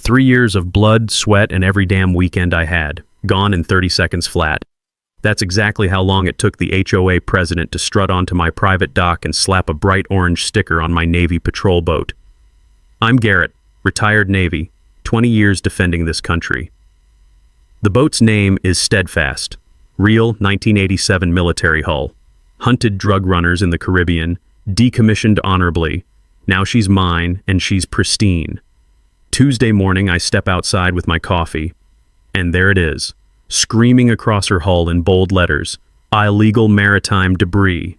3 years of blood, sweat, and every damn weekend I had, gone in 30 seconds flat. That's exactly how long it took the HOA president to strut onto my private dock and slap a bright orange sticker on my Navy patrol boat. I'm Garrett, retired Navy, 20 years defending this country. The boat's name is Steadfast, real 1987 military hull. Hunted drug runners in the Caribbean, decommissioned honorably. Now she's mine, and she's pristine. Tuesday morning, I step outside with my coffee, and there it is, screaming across her hull in bold letters, illegal maritime debris.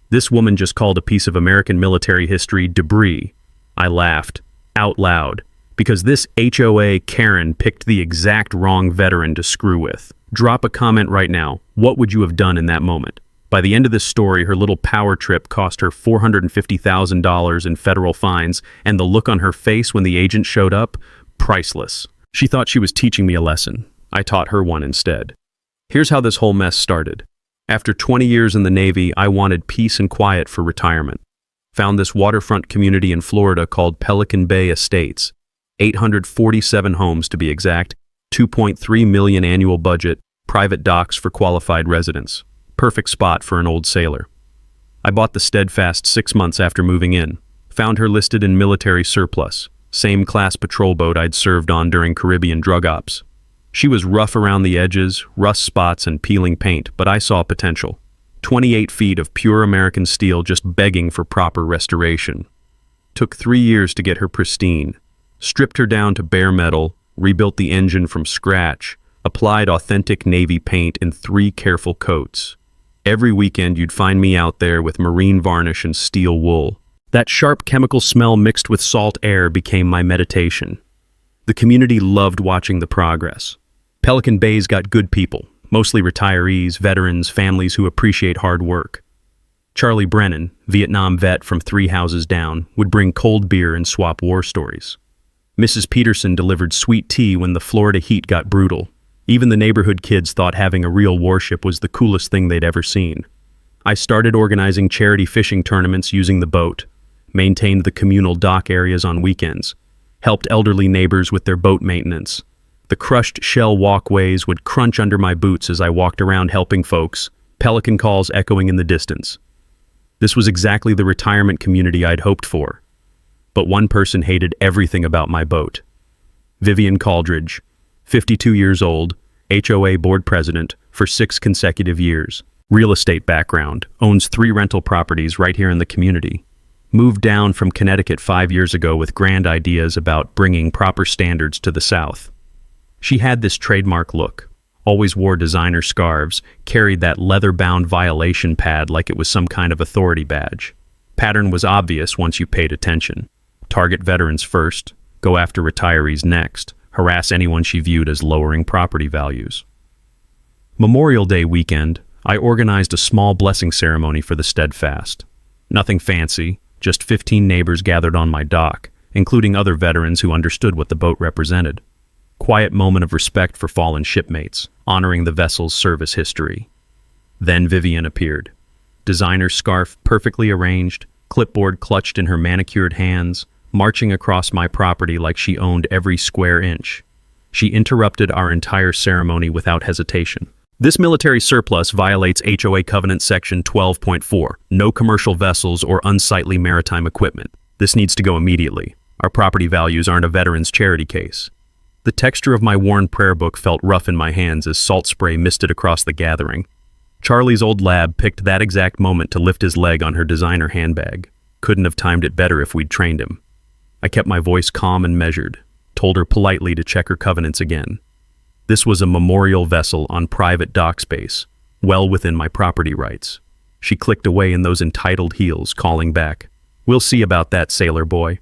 This woman just called a piece of American military history debris. I laughed, out loud, because this HOA Karen picked the exact wrong veteran to screw with. Drop a comment right now. What would you have done in that moment? By the end of this story, her little power trip cost her $450,000 in federal fines, and the look on her face when the agent showed up, priceless. She thought she was teaching me a lesson. I taught her one instead. Here's how this whole mess started. After 20 years in the Navy, I wanted peace and quiet for retirement. Found this waterfront community in Florida called Pelican Bay Estates. 847 homes to be exact, 2.3 million annual budget, private docks for qualified residents. Perfect spot for an old sailor. I bought the Steadfast 6 months after moving in. Found her listed in military surplus, same class patrol boat I'd served on during Caribbean drug ops. She was rough around the edges, rust spots and peeling paint, but I saw potential. 28 feet of pure American steel just begging for proper restoration. Took 3 years to get her pristine. Stripped her down to bare metal, rebuilt the engine from scratch, applied authentic Navy paint in 3 careful coats. Every weekend you'd find me out there with marine varnish and steel wool. That sharp chemical smell mixed with salt air became my meditation. The community loved watching the progress. Pelican Bay's got good people, mostly retirees, veterans, families who appreciate hard work. Charlie Brennan, Vietnam vet from 3 houses down, would bring cold beer and swap war stories. Mrs. Peterson delivered sweet tea when the Florida heat got brutal. Even the neighborhood kids thought having a real warship was the coolest thing they'd ever seen. I started organizing charity fishing tournaments using the boat, maintained the communal dock areas on weekends, helped elderly neighbors with their boat maintenance. The crushed shell walkways would crunch under my boots as I walked around helping folks, pelican calls echoing in the distance. This was exactly the retirement community I'd hoped for. But one person hated everything about my boat. Vivian Caldridge, 52 years old, HOA board president for 6 consecutive years. Real estate background, owns 3 rental properties right here in the community. Moved down from Connecticut 5 years ago with grand ideas about bringing proper standards to the South. She had this trademark look, always wore designer scarves, carried that leather-bound violation pad like it was some kind of authority badge. Pattern was obvious once you paid attention. Target veterans first, go after retirees next, harass anyone she viewed as lowering property values. Memorial Day weekend, I organized a small blessing ceremony for the Steadfast. Nothing fancy, just 15 neighbors gathered on my dock, including other veterans who understood what the boat represented. Quiet moment of respect for fallen shipmates, honoring the vessel's service history. Then Vivian appeared. Designer scarf perfectly arranged, clipboard clutched in her manicured hands, marching across my property like she owned every square inch. She interrupted our entire ceremony without hesitation. This military surplus violates HOA Covenant Section 12.4, no commercial vessels or unsightly maritime equipment. This needs to go immediately. Our property values aren't a veteran's charity case. The texture of my worn prayer book felt rough in my hands as salt spray misted across the gathering. Charlie's old lab picked that exact moment to lift his leg on her designer handbag. Couldn't have timed it better if we'd trained him. I kept my voice calm and measured, told her politely to check her covenants again. This was a memorial vessel on private dock space, well within my property rights. She clicked away in those entitled heels, calling back, "We'll see about that, sailor boy."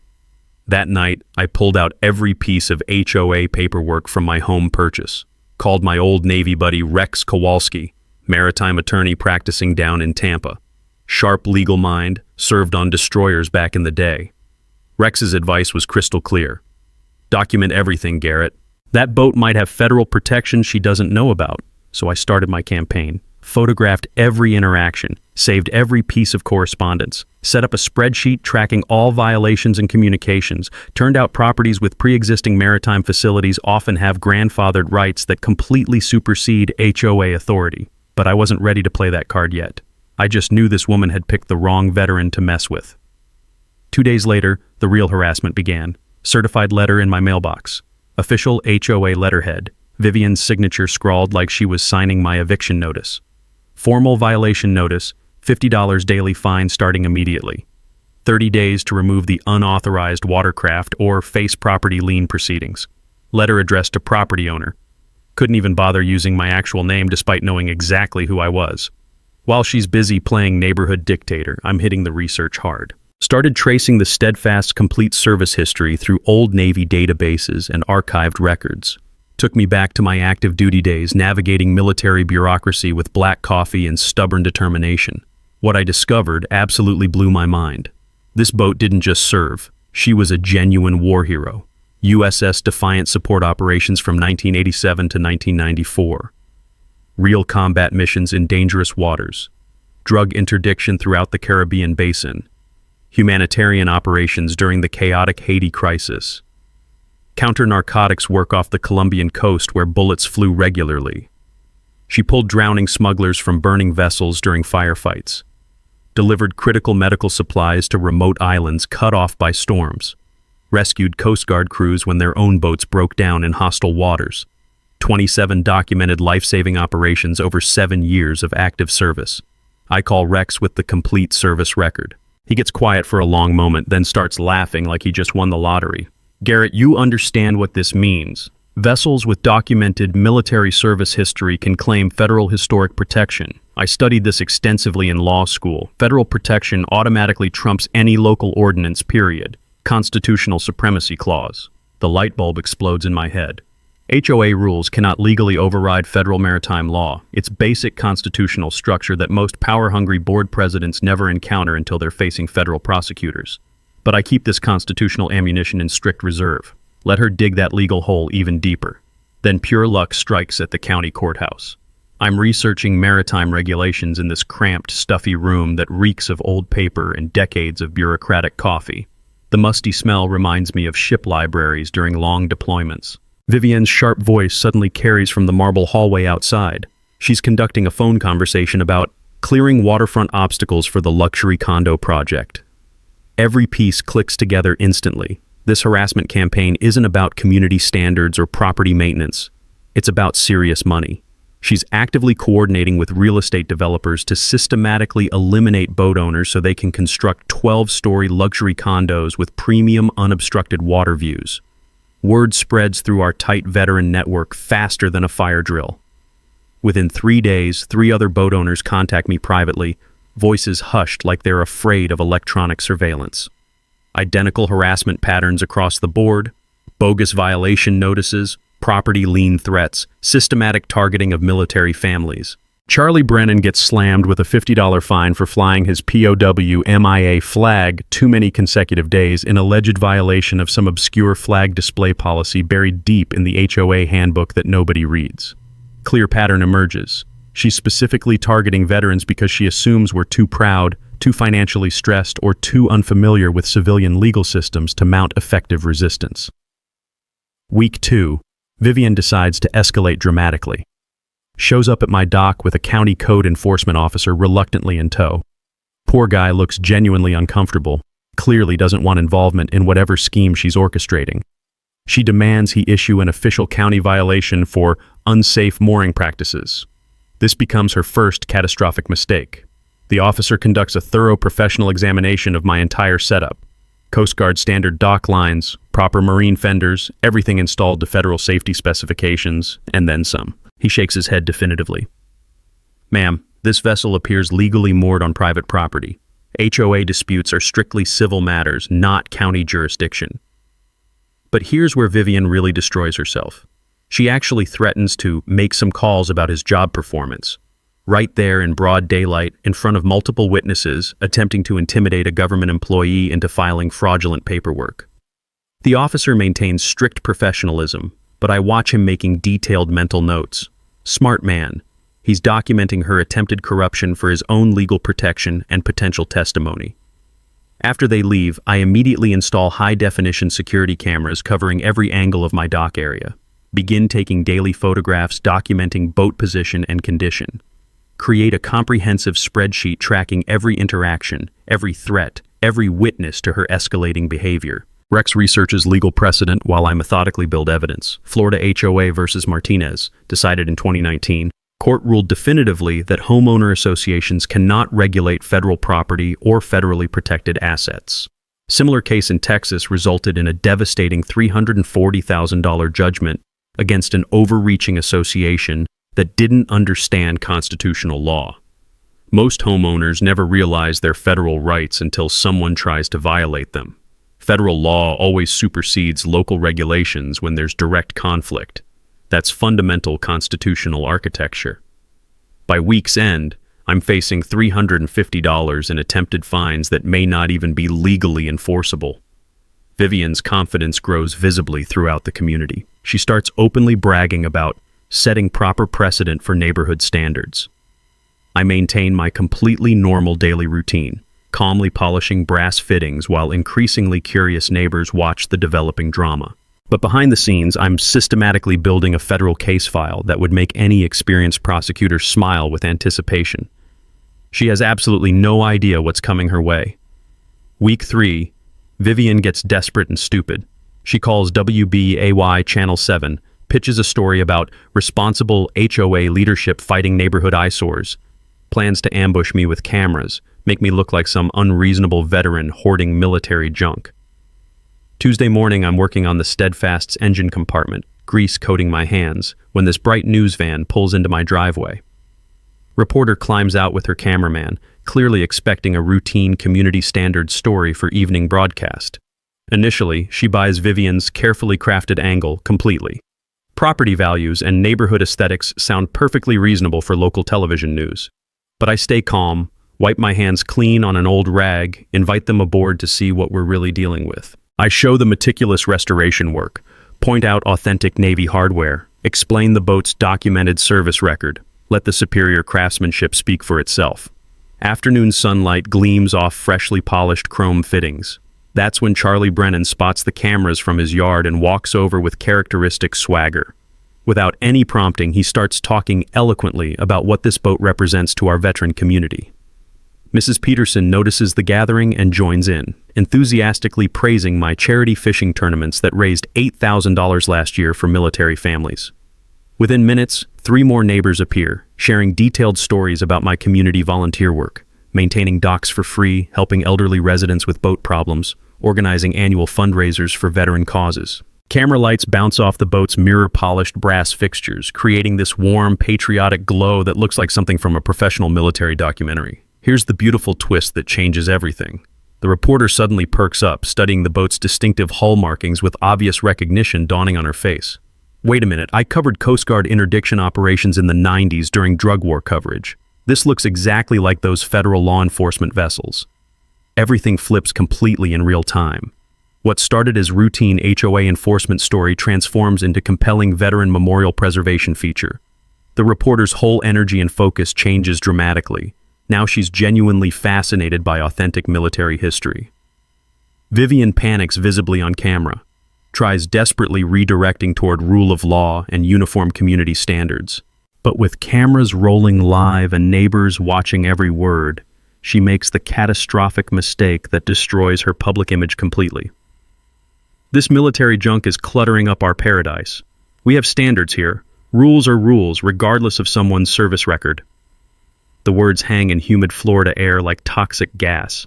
That night, I pulled out every piece of HOA paperwork from my home purchase, called my old Navy buddy Rex Kowalski, maritime attorney practicing down in Tampa. Sharp legal mind, served on destroyers back in the day. Rex's advice was crystal clear. Document everything, Garrett. That boat might have federal protection she doesn't know about, so I started my campaign. photographed every interaction, saved every piece of correspondence, set up a spreadsheet tracking all violations and communications. Turned out properties with pre-existing maritime facilities often have grandfathered rights that completely supersede HOA authority. But I wasn't ready to play that card yet. I just knew this woman had picked the wrong veteran to mess with. 2 days later, the real harassment began. Certified letter in my mailbox. Official HOA letterhead. Vivian's signature scrawled like she was signing my eviction notice. Formal violation notice, $50 daily fine starting immediately. 30 days to remove the unauthorized watercraft or face property lien proceedings. Letter addressed to property owner. Couldn't even bother using my actual name despite knowing exactly who I was. While she's busy playing neighborhood dictator, I'm hitting the research hard. Started tracing the steadfast complete service history through old Navy databases and archived records. Took me back to my active duty days navigating military bureaucracy with black coffee and stubborn determination. What I discovered absolutely blew my mind. This boat didn't just serve, she was a genuine war hero. USS Defiant support operations from 1987 to 1994. Real combat missions in dangerous waters. Drug interdiction throughout the Caribbean basin. Humanitarian operations during the chaotic Haiti crisis. Counter-narcotics work off the Colombian coast where bullets flew regularly. She pulled drowning smugglers from burning vessels during firefights. Delivered critical medical supplies to remote islands cut off by storms. Rescued Coast Guard crews when their own boats broke down in hostile waters. 27 documented life-saving operations over 7 years of active service. I call Rex with the complete service record. He gets quiet for a long moment, then starts laughing like he just won the lottery. Garrett, you understand what this means. Vessels with documented military service history can claim federal historic protection. I studied this extensively in law school. Federal protection automatically trumps any local ordinance, period. Constitutional supremacy clause. The light bulb explodes in my head. HOA rules cannot legally override federal maritime law. It's basic constitutional structure that most power-hungry board presidents never encounter until they're facing federal prosecutors. But I keep this constitutional ammunition in strict reserve. Let her dig that legal hole even deeper. Then pure luck strikes at the county courthouse. I'm researching maritime regulations in this cramped, stuffy room that reeks of old paper and decades of bureaucratic coffee. The musty smell reminds me of ship libraries during long deployments. Vivian's sharp voice suddenly carries from the marble hallway outside. She's conducting a phone conversation about clearing waterfront obstacles for the luxury condo project. Every piece clicks together instantly. This harassment campaign isn't about community standards or property maintenance. It's about serious money. She's actively coordinating with real estate developers to systematically eliminate boat owners so they can construct 12-story luxury condos with premium unobstructed water views. Word spreads through our tight veteran network faster than a fire drill. Within 3 days, 3 other boat owners contact me privately, voices hushed like they're afraid of electronic surveillance. Identical harassment patterns across the board, bogus violation notices, property lien threats, systematic targeting of military families. Charlie Brennan gets slammed with a $50 fine for flying his POW MIA flag too many consecutive days in alleged violation of some obscure flag display policy buried deep in the HOA handbook that nobody reads. Clear pattern emerges. She's specifically targeting veterans because she assumes we're too proud, too financially stressed, or too unfamiliar with civilian legal systems to mount effective resistance. Week 2. Vivian decides to escalate dramatically. Shows up at my dock with a county code enforcement officer reluctantly in tow. Poor guy looks genuinely uncomfortable, clearly doesn't want involvement in whatever scheme she's orchestrating. She demands he issue an official county violation for unsafe mooring practices. This becomes her first catastrophic mistake. The officer conducts a thorough professional examination of my entire setup. Coast Guard standard dock lines, proper marine fenders, everything installed to federal safety specifications, and then some. He shakes his head definitively. Ma'am, this vessel appears legally moored on private property. HOA disputes are strictly civil matters, not county jurisdiction. But here's where Vivian really destroys herself. She actually threatens to make some calls about his job performance. Right there in broad daylight, in front of multiple witnesses, attempting to intimidate a government employee into filing fraudulent paperwork. The officer maintains strict professionalism, but I watch him making detailed mental notes. Smart man. He's documenting her attempted corruption for his own legal protection and potential testimony. After they leave, I immediately install high-definition security cameras covering every angle of my dock area. Begin taking daily photographs documenting boat position and condition. Create a comprehensive spreadsheet tracking every interaction, every threat, every witness to her escalating behavior. Rex researches legal precedent while I methodically build evidence. Florida HOA versus Martinez, decided in 2019. Court ruled definitively that homeowner associations cannot regulate federal property or federally protected assets. Similar case in Texas resulted in a devastating $340,000 judgment against an overreaching association that didn't understand constitutional law. Most homeowners never realize their federal rights until someone tries to violate them. Federal law always supersedes local regulations when there's direct conflict. That's fundamental constitutional architecture. By week's end, I'm facing $350 in attempted fines that may not even be legally enforceable. Vivian's confidence grows visibly throughout the community. She starts openly bragging about setting proper precedent for neighborhood standards. I maintain my completely normal daily routine, calmly polishing brass fittings while increasingly curious neighbors watch the developing drama. But behind the scenes, I'm systematically building a federal case file that would make any experienced prosecutor smile with anticipation. She has absolutely no idea what's coming her way. Week 3, Vivian gets desperate and stupid. She calls WBAY Channel 7, pitches a story about responsible HOA leadership fighting neighborhood eyesores, plans to ambush me with cameras, make me look like some unreasonable veteran hoarding military junk. Tuesday morning, I'm working on the Steadfast's engine compartment, grease coating my hands, when this bright news van pulls into my driveway. Reporter climbs out with her cameraman, clearly expecting a routine community standard story for evening broadcast. Initially, she buys Vivian's carefully crafted angle completely. Property values and neighborhood aesthetics sound perfectly reasonable for local television news. But I stay calm, wipe my hands clean on an old rag, invite them aboard to see what we're really dealing with. I show the meticulous restoration work, point out authentic Navy hardware, explain the boat's documented service record, let the superior craftsmanship speak for itself. Afternoon sunlight gleams off freshly polished chrome fittings. That's when Charlie Brennan spots the cameras from his yard and walks over with characteristic swagger. Without any prompting, he starts talking eloquently about what this boat represents to our veteran community. Mrs. Peterson notices the gathering and joins in, enthusiastically praising my charity fishing tournaments that raised $8,000 last year for military families. Within minutes, 3 more neighbors appear, sharing detailed stories about my community volunteer work, maintaining docks for free, helping elderly residents with boat problems, organizing annual fundraisers for veteran causes. Camera lights bounce off the boat's mirror-polished brass fixtures, creating this warm, patriotic glow that looks like something from a professional military documentary. Here's the beautiful twist that changes everything. The reporter suddenly perks up, studying the boat's distinctive hull markings with obvious recognition dawning on her face. Wait a minute, I covered Coast Guard interdiction operations in the 90s during drug war coverage. This looks exactly like those federal law enforcement vessels. Everything flips completely in real time. What started as routine HOA enforcement story transforms into compelling veteran memorial preservation feature. The reporter's whole energy and focus changes dramatically. Now she's genuinely fascinated by authentic military history. Vivian panics visibly on camera, tries desperately redirecting toward rule of law and uniform community standards. But with cameras rolling live and neighbors watching every word, she makes the catastrophic mistake that destroys her public image completely. This military junk is cluttering up our paradise. We have standards here. Rules are rules, regardless of someone's service record. The words hang in humid Florida air like toxic gas.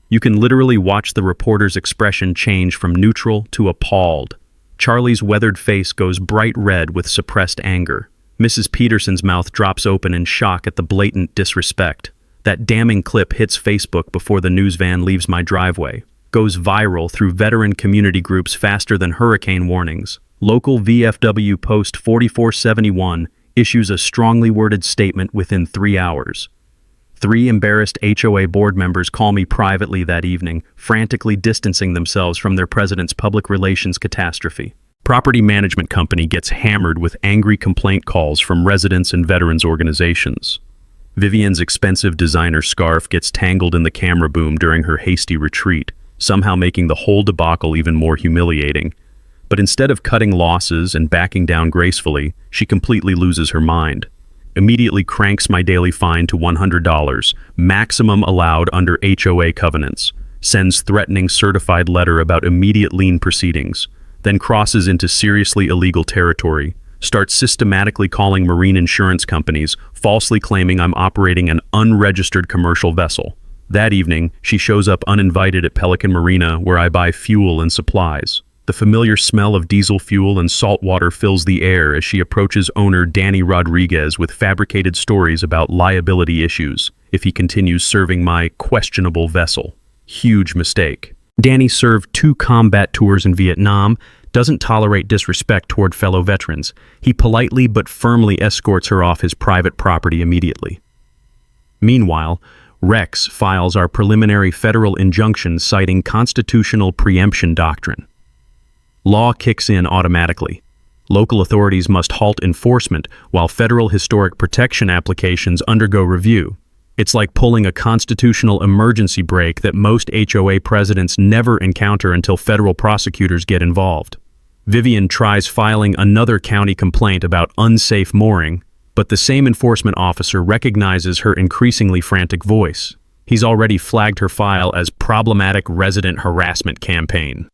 You can literally watch the reporter's expression change from neutral to appalled. Charlie's weathered face goes bright red with suppressed anger. Mrs. Peterson's mouth drops open in shock at the blatant disrespect. That damning clip hits Facebook before the news van leaves my driveway. Goes viral through veteran community groups faster than hurricane warnings. Local VFW Post 4471 issues a strongly worded statement within 3 hours. 3 embarrassed HOA board members call me privately that evening, frantically distancing themselves from their president's public relations catastrophe. Property management company gets hammered with angry complaint calls from residents and veterans organizations. Vivian's expensive designer scarf gets tangled in the camera boom during her hasty retreat, somehow making the whole debacle even more humiliating. But instead of cutting losses and backing down gracefully, she completely loses her mind. Immediately cranks my daily fine to $100, maximum allowed under HOA covenants, sends threatening certified letter about immediate lien proceedings, then crosses into seriously illegal territory, starts systematically calling marine insurance companies, falsely claiming I'm operating an unregistered commercial vessel. That evening, she shows up uninvited at Pelican Marina, where I buy fuel and supplies. The familiar smell of diesel fuel and salt water fills the air as she approaches owner Danny Rodriguez with fabricated stories about liability issues if he continues serving my questionable vessel. Huge mistake. Danny served 2 combat tours in Vietnam, doesn't tolerate disrespect toward fellow veterans. He politely but firmly escorts her off his private property immediately. Meanwhile, Rex files our preliminary federal injunction citing constitutional preemption doctrine. Law kicks in automatically. Local authorities must halt enforcement while federal historic protection applications undergo review. It's like pulling a constitutional emergency brake that most HOA presidents never encounter until federal prosecutors get involved. Vivian tries filing another county complaint about unsafe mooring, but the same enforcement officer recognizes her increasingly frantic voice. He's already flagged her file as problematic resident harassment campaign.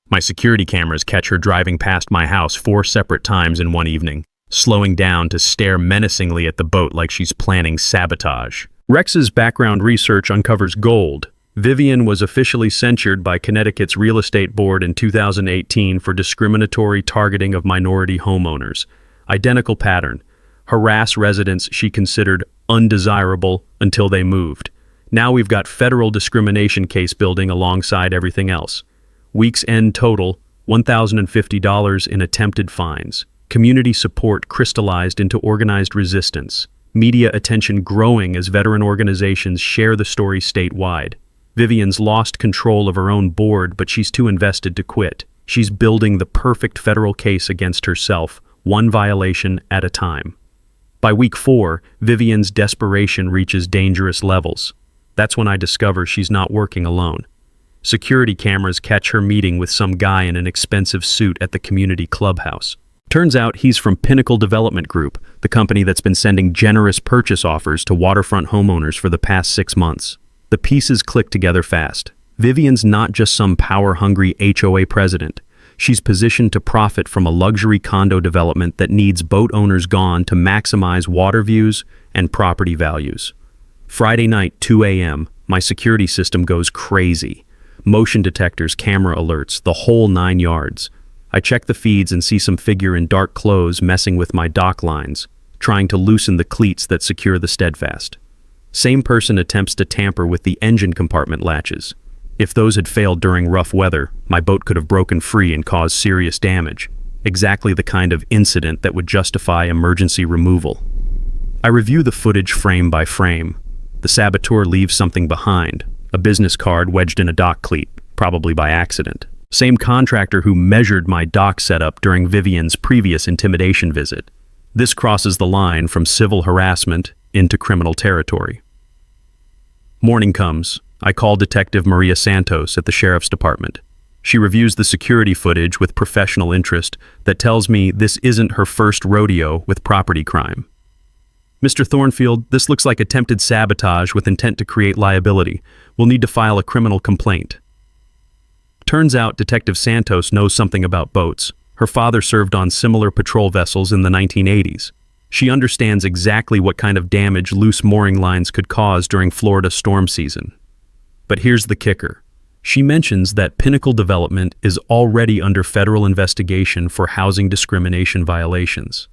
My security cameras catch her driving past my house 4 separate times in one evening, slowing down to stare menacingly at the boat like she's planning sabotage. Rex's background research uncovers gold. Vivian was officially censured by Connecticut's Real Estate Board in 2018 for discriminatory targeting of minority homeowners. Identical pattern. Harass residents she considered undesirable until they moved. Now we've got federal discrimination case building alongside everything else. Week's end total, $1,050 in attempted fines. Community support crystallized into organized resistance. Media attention growing as veteran organizations share the story statewide. Vivian's lost control of her own board, but she's too invested to quit. She's building the perfect federal case against herself, one violation at a time. By week 4, Vivian's desperation reaches dangerous levels. That's when I discover she's not working alone. Security cameras catch her meeting with some guy in an expensive suit at the community clubhouse. Turns out he's from Pinnacle Development Group, the company that's been sending generous purchase offers to waterfront homeowners for the past 6 months. The pieces click together fast. Vivian's not just some power-hungry HOA president. She's positioned to profit from a luxury condo development that needs boat owners gone to maximize water views and property values. Friday night, 2 a.m., my security system goes crazy. Motion detectors, camera alerts, the whole 9 yards. I check the feeds and see some figure in dark clothes messing with my dock lines, trying to loosen the cleats that secure the steadfast. Same person attempts to tamper with the engine compartment latches. If those had failed during rough weather, my boat could have broken free and caused serious damage. Exactly the kind of incident that would justify emergency removal. I review the footage frame by frame. The saboteur leaves something behind, a business card wedged in a dock cleat, probably by accident. Same contractor who measured my dock setup during Vivian's previous intimidation visit. This crosses the line from civil harassment into criminal territory. Morning comes. I call Detective Maria Santos at the Sheriff's Department. She reviews the security footage with professional interest that tells me this isn't her first rodeo with property crime. Mr. Thornfield, this looks like attempted sabotage with intent to create liability. We'll need to file a criminal complaint. Turns out Detective Santos knows something about boats. Her father served on similar patrol vessels in the 1980s. She understands exactly what kind of damage loose mooring lines could cause during Florida storm season. But here's the kicker. She mentions that Pinnacle Development is already under federal investigation for housing discrimination violations.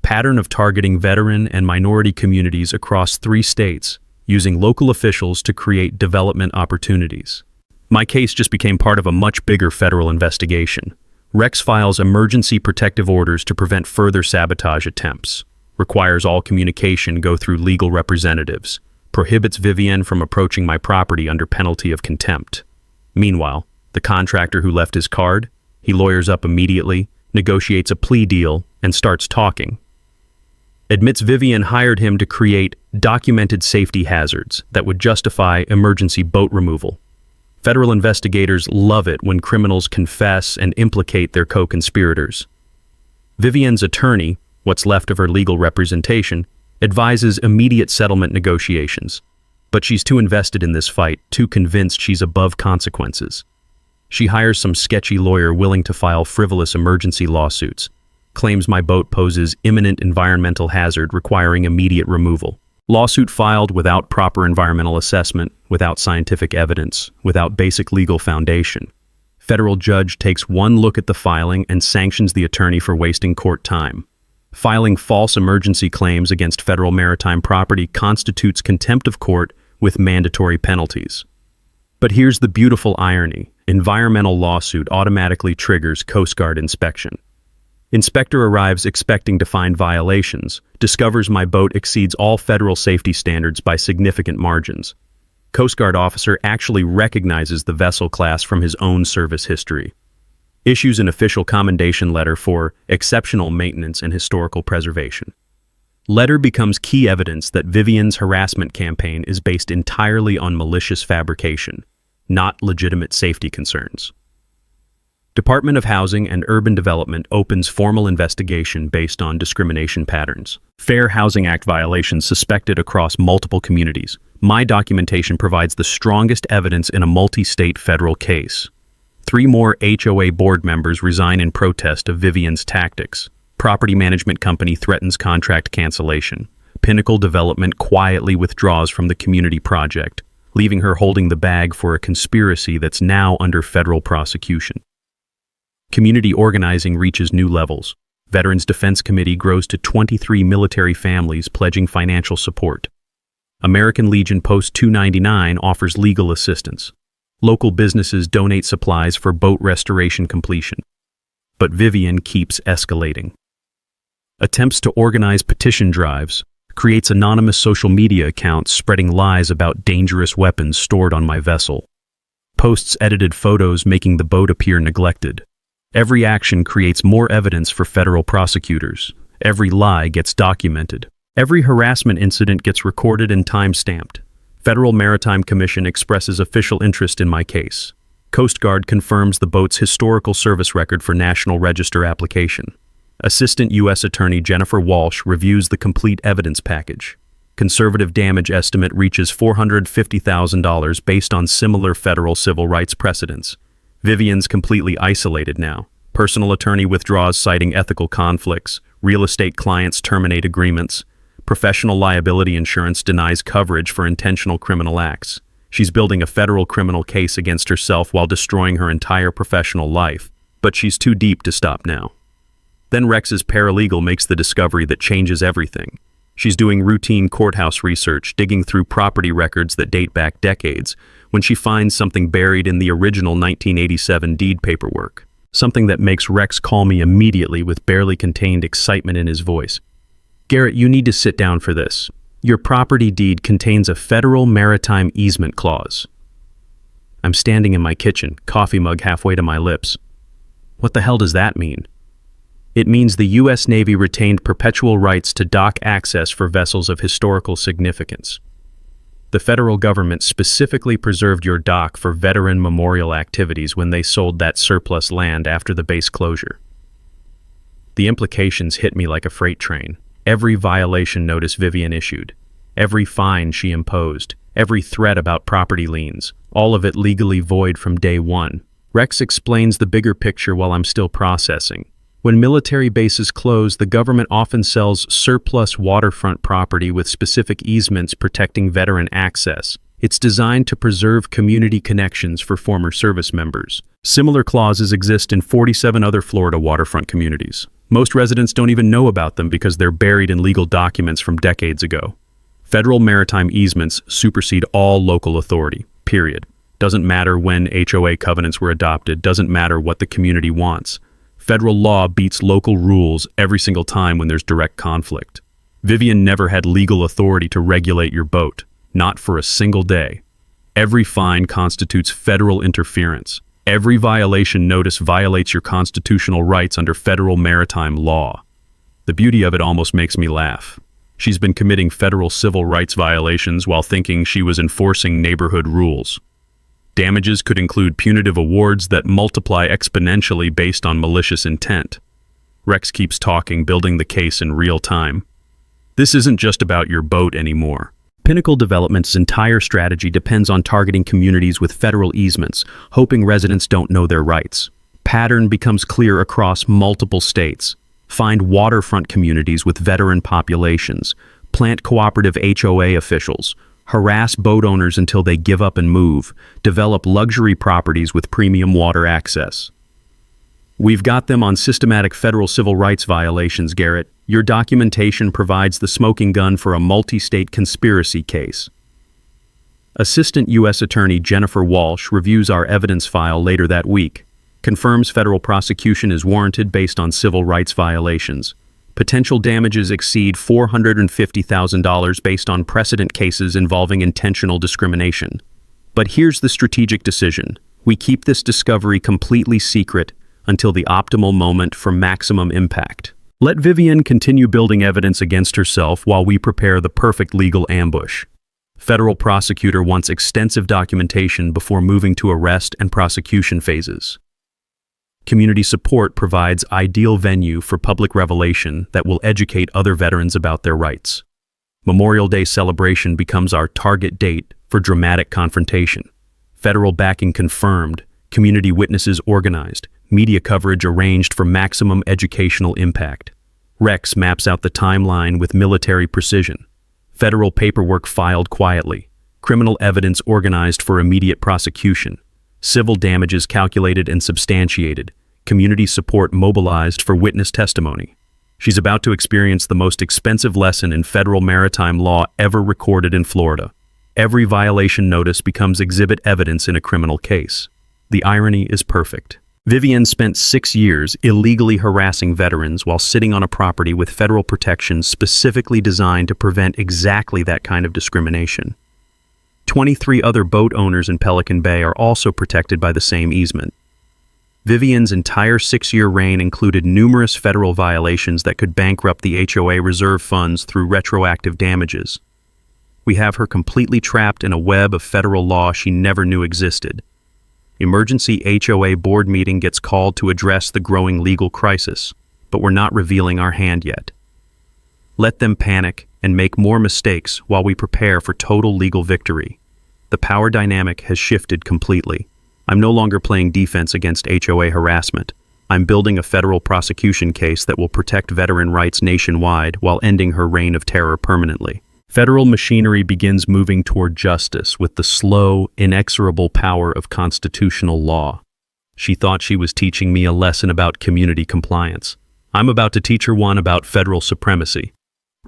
Pattern of targeting veteran and minority communities across 3 states, using local officials to create development opportunities. My case just became part of a much bigger federal investigation. Rex files emergency protective orders to prevent further sabotage attempts, requires all communication go through legal representatives, prohibits Vivian from approaching my property under penalty of contempt. Meanwhile, the contractor who left his card, he lawyers up immediately, negotiates a plea deal, and starts talking. Admits Vivian hired him to create documented safety hazards that would justify emergency boat removal. Federal investigators love it when criminals confess and implicate their co-conspirators. Vivian's attorney, what's left of her legal representation, advises immediate settlement negotiations. But she's too invested in this fight, too convinced she's above consequences. She hires some sketchy lawyer willing to file frivolous emergency lawsuits, claims my boat poses imminent environmental hazard requiring immediate removal. Lawsuit filed without proper environmental assessment, without scientific evidence, without basic legal foundation. Federal judge takes one look at the filing and sanctions the attorney for wasting court time. Filing false emergency claims against federal maritime property constitutes contempt of court with mandatory penalties. But here's the beautiful irony. Environmental lawsuit automatically triggers Coast Guard inspection. Inspector arrives expecting to find violations, discovers my boat exceeds all federal safety standards by significant margins. Coast Guard officer actually recognizes the vessel class from his own service history. Issues an official commendation letter for exceptional maintenance and historical preservation. Letter becomes key evidence that Vivian's harassment campaign is based entirely on malicious fabrication, not legitimate safety concerns. Department of Housing and Urban Development opens formal investigation based on discrimination patterns. Fair Housing Act violations suspected across multiple communities. My documentation provides the strongest evidence in a multi-state federal case. 3 more HOA board members resign in protest of Vivian's tactics. Property management company threatens contract cancellation. Pinnacle Development quietly withdraws from the community project, leaving her holding the bag for a conspiracy that's now under federal prosecution. Community organizing reaches new levels. Veterans Defense Committee grows to 23 military families pledging financial support. American Legion Post 299 offers legal assistance. Local businesses donate supplies for boat restoration completion. But Vivian keeps escalating. Attempts to organize petition drives, creates anonymous social media accounts spreading lies about dangerous weapons stored on my vessel. Posts edited photos making the boat appear neglected. Every action creates more evidence for federal prosecutors. Every lie gets documented. Every harassment incident gets recorded and time-stamped. Federal Maritime Commission expresses official interest in my case. Coast Guard confirms the boat's historical service record for National Register application. Assistant U.S. Attorney Jennifer Walsh reviews the complete evidence package. Conservative damage estimate reaches $450,000 based on similar federal civil rights precedents. Vivian's completely isolated now. Personal attorney withdraws citing ethical conflicts. Real estate clients terminate agreements. Professional liability insurance denies coverage for intentional criminal acts. She's building a federal criminal case against herself while destroying her entire professional life. But she's too deep to stop now. Then Rex's paralegal makes the discovery that changes everything. She's doing routine courthouse research, digging through property records that date back decades, when she finds something buried in the original 1987 deed paperwork. Something that makes Rex call me immediately with barely contained excitement in his voice. "Garrett, you need to sit down for this. Your property deed contains a federal maritime easement clause." I'm standing in my kitchen, coffee mug halfway to my lips. What the hell does that mean? It means the U.S. Navy retained perpetual rights to dock access for vessels of historical significance. The federal government specifically preserved your dock for veteran memorial activities when they sold that surplus land after the base closure. The implications hit me like a freight train. Every violation notice Vivian issued, every fine she imposed, every threat about property liens, all of it legally void from day one. Rex explains the bigger picture while I'm still processing. When military bases close, the government often sells surplus waterfront property with specific easements protecting veteran access. It's designed to preserve community connections for former service members. Similar clauses exist in 47 other Florida waterfront communities. Most residents don't even know about them because they're buried in legal documents from decades ago. Federal maritime easements supersede all local authority, period. Doesn't matter when HOA covenants were adopted, doesn't matter what the community wants. Federal law beats local rules every single time when there's direct conflict. Vivian never had legal authority to regulate your boat, not for a single day. Every fine constitutes federal interference. Every violation notice violates your constitutional rights under federal maritime law. The beauty of it almost makes me laugh. She's been committing federal civil rights violations while thinking she was enforcing neighborhood rules. Damages could include punitive awards that multiply exponentially based on malicious intent. Rex keeps talking, building the case in real time. This isn't just about your boat anymore. Pinnacle Development's entire strategy depends on targeting communities with federal easements, hoping residents don't know their rights. Pattern becomes clear across multiple states. Find waterfront communities with veteran populations, plant cooperative HOA officials, harass boat owners until they give up and move, develop luxury properties with premium water access. We've got them on systematic federal civil rights violations, Garrett. Your documentation provides the smoking gun for a multi-state conspiracy case. Assistant U.S. Attorney Jennifer Walsh reviews our evidence file later that week, confirms federal prosecution is warranted based on civil rights violations. Potential damages exceed $450,000 based on precedent cases involving intentional discrimination. But here's the strategic decision. We keep this discovery completely secret until the optimal moment for maximum impact. Let Vivian continue building evidence against herself while we prepare the perfect legal ambush. Federal prosecutor wants extensive documentation before moving to arrest and prosecution phases. Community support provides ideal venue for public revelation that will educate other veterans about their rights. Memorial Day celebration becomes our target date for dramatic confrontation. Federal backing confirmed, community witnesses organized, media coverage arranged for maximum educational impact. Rex maps out the timeline with military precision. Federal paperwork filed quietly. Criminal evidence organized for immediate prosecution. Civil damages calculated and substantiated. Community support mobilized for witness testimony. She's about to experience the most expensive lesson in federal maritime law ever recorded in Florida. Every violation notice becomes exhibit evidence in a criminal case. The irony is perfect. Vivian spent 6 years illegally harassing veterans while sitting on a property with federal protections specifically designed to prevent exactly that kind of discrimination. 23 other boat owners in Pelican Bay are also protected by the same easement. Vivian's entire 6-year reign included numerous federal violations that could bankrupt the HOA reserve funds through retroactive damages. We have her completely trapped in a web of federal law she never knew existed. Emergency HOA board meeting gets called to address the growing legal crisis, but we're not revealing our hand yet. Let them panic and make more mistakes while we prepare for total legal victory. The power dynamic has shifted completely. I'm no longer playing defense against HOA harassment. I'm building a federal prosecution case that will protect veteran rights nationwide while ending her reign of terror permanently. Federal machinery begins moving toward justice with the slow, inexorable power of constitutional law. She thought she was teaching me a lesson about community compliance. I'm about to teach her one about federal supremacy.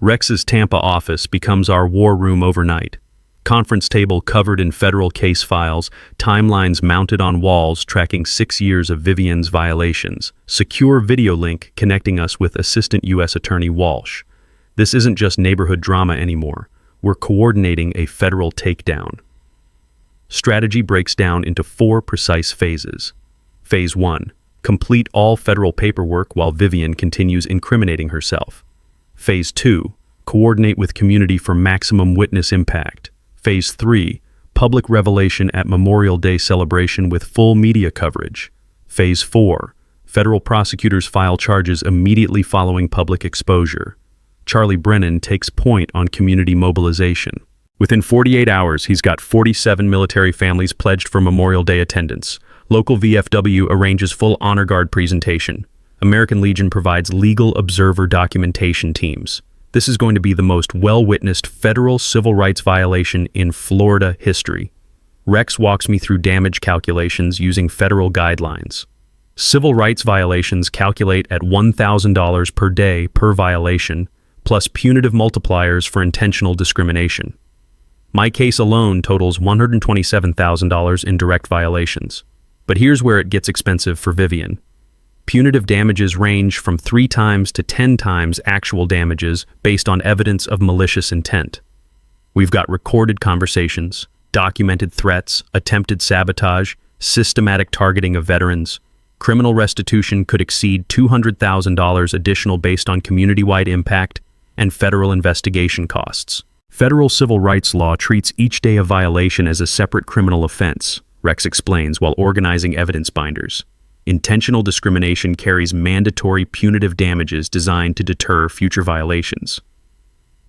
Rex's Tampa office becomes our war room overnight. Conference table covered in federal case files, timelines mounted on walls tracking 6 years of Vivian's violations, secure video link connecting us with Assistant U.S. Attorney Walsh. This isn't just neighborhood drama anymore. We're coordinating a federal takedown. Strategy breaks down into 4 precise phases. Phase 1. Complete all federal paperwork while Vivian continues incriminating herself. Phase 2. Coordinate with community for maximum witness impact. Phase 3. Public revelation at Memorial Day celebration with full media coverage. Phase 4. Federal prosecutors file charges immediately following public exposure. Charlie Brennan takes point on community mobilization. Within 48 hours, he's got 47 military families pledged for Memorial Day attendance. Local VFW arranges full honor guard presentation. American Legion provides legal observer documentation teams. This is going to be the most well-witnessed federal civil rights violation in Florida history. Rex walks me through damage calculations using federal guidelines. Civil rights violations calculate at $1,000 per day per violation, plus punitive multipliers for intentional discrimination. My case alone totals $127,000 in direct violations. But here's where it gets expensive for Vivian. Punitive damages range from 3 times to 10 times actual damages based on evidence of malicious intent. We've got recorded conversations, documented threats, attempted sabotage, systematic targeting of veterans. Criminal restitution could exceed $200,000 additional based on community-wide impact and federal investigation costs. Federal civil rights law treats each day of violation as a separate criminal offense, Rex explains while organizing evidence binders. Intentional discrimination carries mandatory punitive damages designed to deter future violations.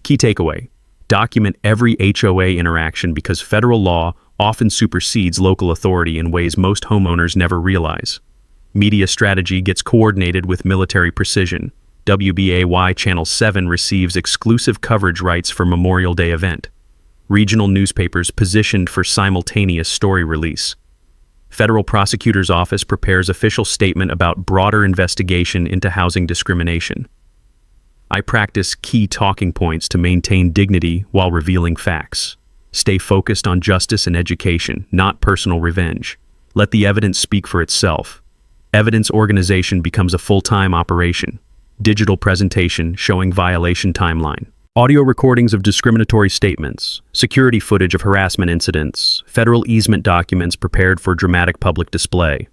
Key takeaway: document every HOA interaction because federal law often supersedes local authority in ways most homeowners never realize. Media strategy gets coordinated with military precision. WBAY Channel 7 receives exclusive coverage rights for Memorial Day event. Regional newspapers positioned for simultaneous story release. Federal Prosecutor's Office prepares official statement about broader investigation into housing discrimination. I practice key talking points to maintain dignity while revealing facts. Stay focused on justice and education, not personal revenge. Let the evidence speak for itself. Evidence organization becomes a full-time operation. Digital presentation showing violation timeline. Audio recordings of discriminatory statements. Security footage of harassment incidents. Federal easement documents prepared for dramatic public display.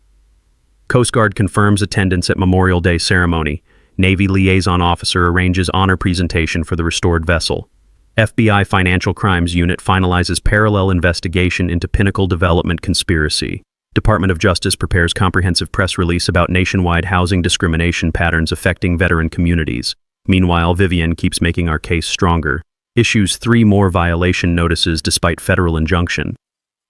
Coast Guard confirms attendance at Memorial Day ceremony. Navy liaison officer arranges honor presentation for the restored vessel. FBI Financial Crimes Unit finalizes parallel investigation into Pinnacle Development conspiracy. Department of Justice prepares comprehensive press release about nationwide housing discrimination patterns affecting veteran communities. Meanwhile, Vivian keeps making our case stronger. Issues 3 more violation notices despite federal injunction.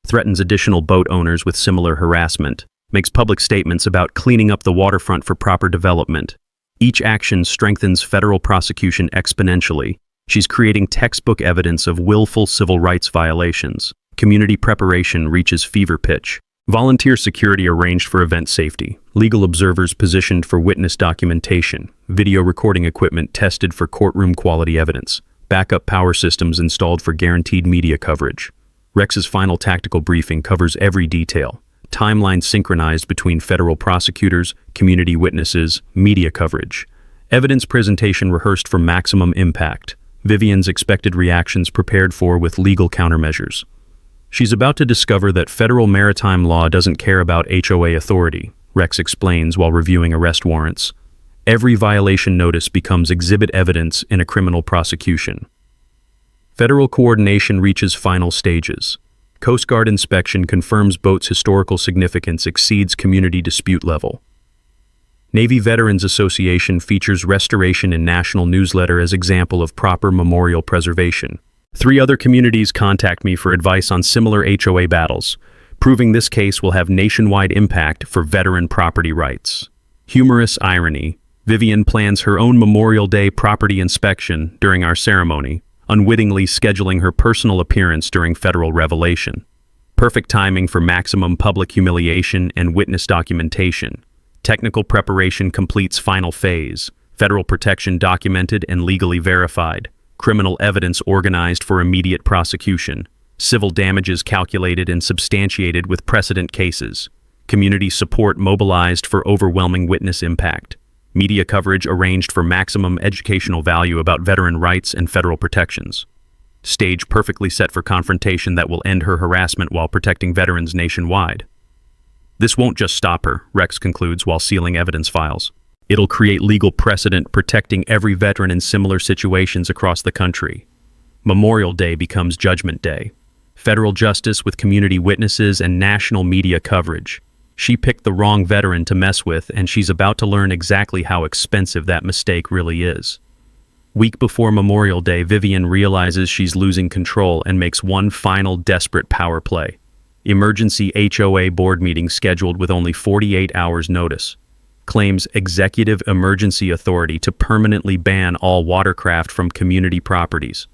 Threatens additional boat owners with similar harassment. Makes public statements about cleaning up the waterfront for proper development. Each action strengthens federal prosecution exponentially. She's creating textbook evidence of willful civil rights violations. Community preparation reaches fever pitch. Volunteer security arranged for event safety. Legal observers positioned for witness documentation. Video recording equipment tested for courtroom quality evidence. Backup power systems installed for guaranteed media coverage. Rex's final tactical briefing covers every detail. Timeline synchronized between federal prosecutors, community witnesses, media coverage. Evidence presentation rehearsed for maximum impact. Vivian's expected reactions prepared for with legal countermeasures. She's about to discover that federal maritime law doesn't care about HOA authority, Rex explains while reviewing arrest warrants. Every violation notice becomes exhibit evidence in a criminal prosecution. Federal coordination reaches final stages. Coast Guard inspection confirms boat's historical significance exceeds community dispute level. Navy Veterans Association features restoration in national newsletter as example of proper memorial preservation. 3 other communities contact me for advice on similar HOA battles, proving this case will have nationwide impact for veteran property rights. Humorous irony. Vivian plans her own Memorial Day property inspection during our ceremony, unwittingly scheduling her personal appearance during federal revelation. Perfect timing for maximum public humiliation and witness documentation. Technical preparation completes final phase. Federal protection documented and legally verified. Criminal evidence organized for immediate prosecution. Civil damages calculated and substantiated with precedent cases. Community support mobilized for overwhelming witness impact. Media coverage arranged for maximum educational value about veteran rights and federal protections. Stage perfectly set for confrontation that will end her harassment while protecting veterans nationwide. This won't just stop her, Rex concludes while sealing evidence files. It'll create legal precedent protecting every veteran in similar situations across the country. Memorial Day becomes Judgment Day. Federal justice with community witnesses and national media coverage. She picked the wrong veteran to mess with, and she's about to learn exactly how expensive that mistake really is. Week before Memorial Day, Vivian realizes she's losing control and makes one final desperate power play. Emergency HOA board meeting scheduled with only 48 hours notice. Claims executive emergency authority to permanently ban all watercraft from community properties.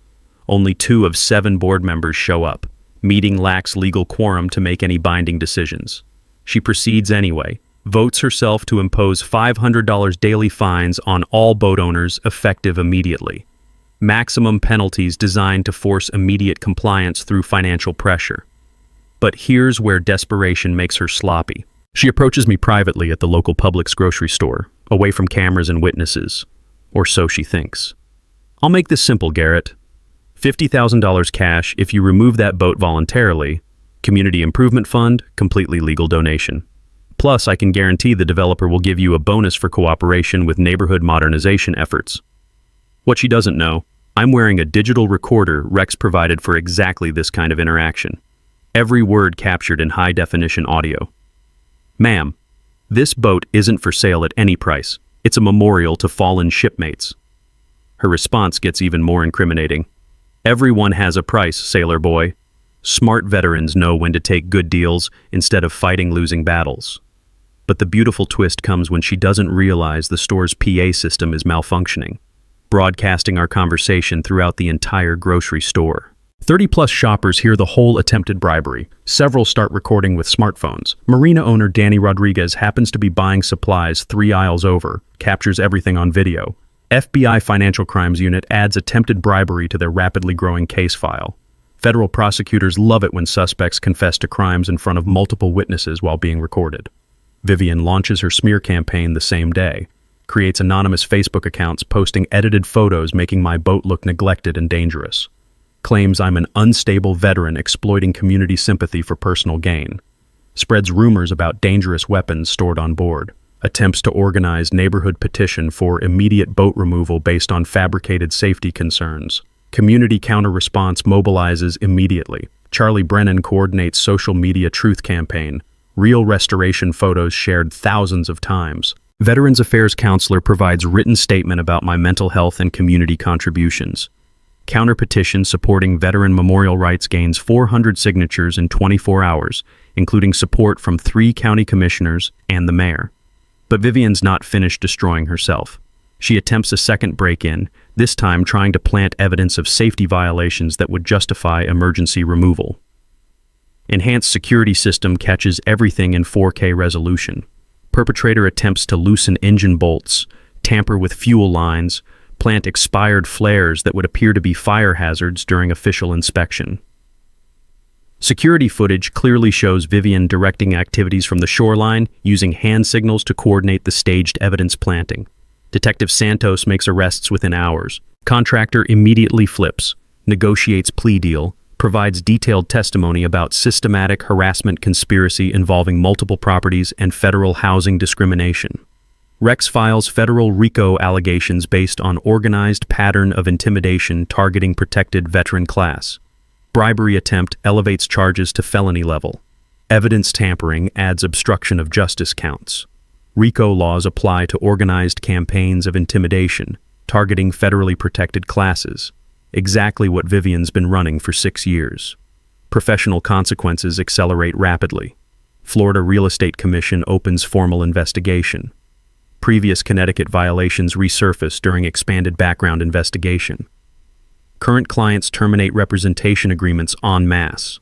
Only 2 of 7 board members show up. Meeting lacks legal quorum to make any binding decisions. She proceeds anyway, votes herself to impose $500 daily fines on all boat owners effective immediately. Maximum penalties designed to force immediate compliance through financial pressure. But here's where desperation makes her sloppy. She approaches me privately at the local Publix grocery store, away from cameras and witnesses. Or so she thinks. I'll make this simple, Garrett. $50,000 cash if you remove that boat voluntarily, Community Improvement Fund, completely legal donation. Plus, I can guarantee the developer will give you a bonus for cooperation with neighborhood modernization efforts. What she doesn't know, I'm wearing a digital recorder Rex provided for exactly this kind of interaction. Every word captured in high-definition audio. Ma'am, this boat isn't for sale at any price. It's a memorial to fallen shipmates. Her response gets even more incriminating. Everyone has a price, sailor boy. Smart veterans know when to take good deals instead of fighting losing battles. But the beautiful twist comes when she doesn't realize the store's PA system is malfunctioning, broadcasting our conversation throughout the entire grocery store. 30-plus shoppers hear the whole attempted bribery. Several start recording with smartphones. Marina owner Danny Rodriguez happens to be buying supplies 3 aisles over, captures everything on video. FBI Financial Crimes Unit adds attempted bribery to their rapidly growing case file. Federal prosecutors love it when suspects confess to crimes in front of multiple witnesses while being recorded. Vivian launches her smear campaign the same day, creates anonymous Facebook accounts posting edited photos making my boat look neglected and dangerous. Claims I'm an unstable veteran exploiting community sympathy for personal gain. Spreads rumors about dangerous weapons stored on board. Attempts to organize neighborhood petition for immediate boat removal based on fabricated safety concerns. Community counter-response mobilizes immediately. Charlie Brennan coordinates social media truth campaign. Real restoration photos shared thousands of times. Veterans Affairs counselor provides written statement about my mental health and community contributions. Counter petition supporting veteran memorial rights gains 400 signatures in 24 hours, including support from 3 county commissioners and the mayor. But Vivian's not finished destroying herself. She attempts a second break-in, this time trying to plant evidence of safety violations that would justify emergency removal. Enhanced security system catches everything in 4K resolution. Perpetrator attempts to loosen engine bolts, tamper with fuel lines, plant expired flares that would appear to be fire hazards during official inspection. Security footage clearly shows Vivian directing activities from the shoreline, using hand signals to coordinate the staged evidence planting. Detective Santos makes arrests within hours. Contractor immediately flips, negotiates plea deal, provides detailed testimony about systematic harassment conspiracy involving multiple properties and federal housing discrimination. Rex files federal RICO allegations based on organized pattern of intimidation targeting protected veteran class. Bribery attempt elevates charges to felony level. Evidence tampering adds obstruction of justice counts. RICO laws apply to organized campaigns of intimidation, targeting federally protected classes, exactly what Vivian's been running for 6 years. Professional consequences accelerate rapidly. Florida Real Estate Commission opens formal investigation. Previous Connecticut violations resurface during expanded background investigation. Current clients terminate representation agreements en masse.